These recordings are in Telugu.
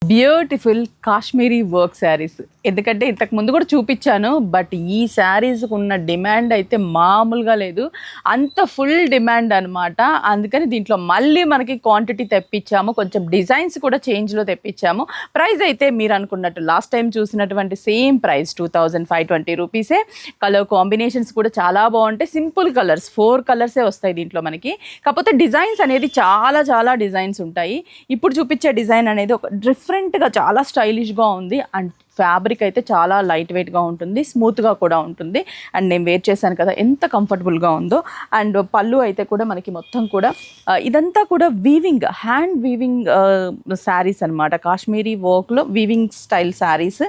Beautiful Kashmiri work saris. ఎందుకంటే ఇంతకు ముందు కూడా చూపించాను, బట్ ఈ శారీస్కి ఉన్న డిమాండ్ అయితే మామూలుగా లేదు, అంత ఫుల్ డిమాండ్ అనమాట. అందుకని దీంట్లో మళ్ళీ మనకి క్వాంటిటీ తెప్పించాము, కొంచెం డిజైన్స్ కూడా చేంజ్లో తెప్పించాము. ప్రైస్ అయితే మీరు అనుకున్నట్టు లాస్ట్ టైం చూసినటువంటి సేమ్ ప్రైస్ 2520 రూపీసే. కలర్ కాంబినేషన్స్ కూడా చాలా బాగుంటాయి, సింపుల్ కలర్స్, 4 కలర్సే వస్తాయి దీంట్లో మనకి. కాకపోతే డిజైన్స్ అనేది చాలా చాలా డిజైన్స్ ఉంటాయి. ఇప్పుడు చూపించే డిజైన్ అనేది ఒక డిఫరెంట్గా చాలా స్టైలిష్గా ఉంది. అండ్ ఫ్యాబ్రిక్ అయితే చాలా లైట్ వెయిట్గా ఉంటుంది, స్మూత్గా కూడా ఉంటుంది. అండ్ నేను వేర్ చేశాను కదా ఎంత కంఫర్టబుల్గా ఉందో. అండ్ పళ్ళు అయితే కూడా మనకి మొత్తం కూడా ఇదంతా కూడా వీవింగ్, హ్యాండ్ వీవింగ్ శారీస్ అనమాట. కాశ్మీరీ వర్క్లో weaving style saris.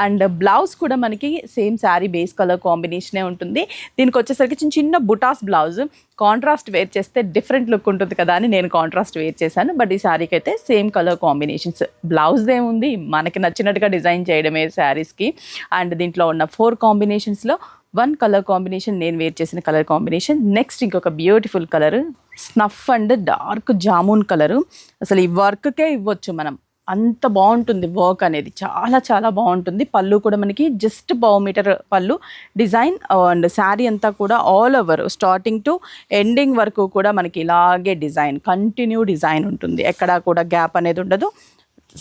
And blouse కూడా మనకి సేమ్ శారీ బేస్ కలర్ కాంబినేషనే ఉంటుంది. దీనికి వచ్చేసరికి చిన్న చిన్న బుటాస్ బ్లౌజ్. కాంట్రాస్ట్ వేర్ చేస్తే డిఫరెంట్ లుక్ ఉంటుంది కదా అని నేను కాంట్రాస్ట్ వేర్ చేశాను. బట్ ఈ శారీకి అయితే సేమ్ కలర్ కాంబినేషన్స్. బ్లౌజ్ ఏముంది, మనకి నచ్చినట్టుగా డిజైన్ చేయడమే శారీస్కి. అండ్ దీంట్లో ఉన్న 4 కాంబినేషన్స్లో 1 కలర్ కాంబినేషన్ నేను వేర్ చేసిన కలర్ కాంబినేషన్. నెక్స్ట్ ఇంకొక beautiful colour snuff and dark jamun colour. అసలు ఈ వర్క్కే ఇవ్వచ్చు మనం, అంత బాగుంటుంది వర్క్ అనేది, చాలా చాలా బాగుంటుంది. పళ్ళు కూడా మనకి జస్ట్ 1.5 మీటర్ పళ్ళు డిజైన్. అండ్ శారీ అంతా కూడా all over starting to ending వరకు కూడా మనకి ఇలాగే డిజైన్, కంటిన్యూ డిజైన్ ఉంటుంది, ఎక్కడా కూడా గ్యాప్ అనేది ఉండదు.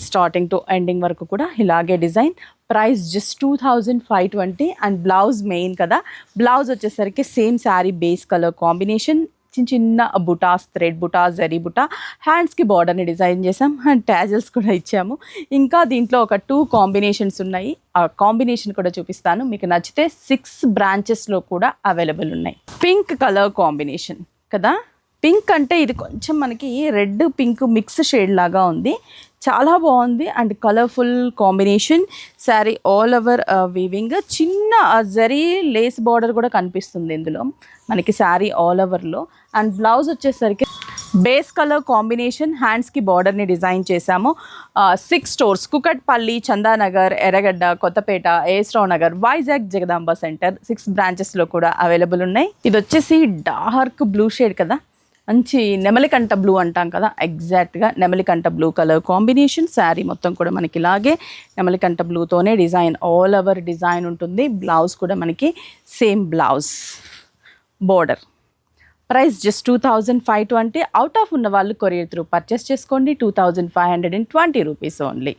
స్టార్టింగ్ టు ఎండింగ్ వరకు కూడా ఇలాగే design. Price just 2520. And blouse main కదా, బ్లౌజ్ వచ్చేసరికి same sari base colour combination, చిన్న చిన్న బుటాస్, థ్రెడ్ బుటా, జరీ బుటా, హ్యాండ్స్కి బార్డర్ని డిజైన్ చేసాం, అండ్ ట్యాజల్స్ కూడా ఇచ్చాము. ఇంకా దీంట్లో ఒక 2 కాంబినేషన్స్ ఉన్నాయి, ఆ కాంబినేషన్ కూడా చూపిస్తాను. మీకు నచ్చితే 6 బ్రాంచెస్లో కూడా అవైలబుల్ ఉన్నాయి. పింక్ కలర్ కాంబినేషన్ కదా, పింక్ అంటే ఇది కొంచెం మనకి రెడ్ పింక్ మిక్స్ షేడ్ లాగా ఉంది, చాలా బాగుంది. And colourful combination. Sari all over weaving, చిన్న జరీ లేస్ బార్డర్ కూడా కనిపిస్తుంది ఇందులో మనకి శారీ ఆల్ ఓవర్లో. అండ్ బ్లౌజ్ వచ్చేసరికి బేస్ కలర్ కాంబినేషన్, హ్యాండ్స్కి బార్డర్ని డిజైన్ చేశాము. 6 స్టోర్స్, కుకట్పల్లి, చందానగర్, ఎర్రగడ్డ, కొత్తపేట, ఏస్రావ్ నగర్, వైజాగ్, జగదాంబ సెంటర్, 6 బ్రాంచెస్లో కూడా అవైలబుల్ ఉన్నాయి. ఇది వచ్చేసి డార్క్ బ్లూ షేడ్ కదా, మంచి నెమలికంట బ్లూ అంటాం కదా, ఎగ్జాక్ట్గా నెమలికంట బ్లూ కలర్ కాంబినేషన్. శారీ మొత్తం కూడా మనకి ఇలాగే నెమలికంట బ్లూతోనే డిజైన్, ఆల్ ఓవర్ డిజైన్ ఉంటుంది. బ్లౌజ్ కూడా మనకి same blouse border. Price just 2520. Out of ఉన్న వాళ్ళు కొరియర్ త్రూ పర్చేస్ చేసుకోండి, 2520 రూపీస్ ఓన్లీ.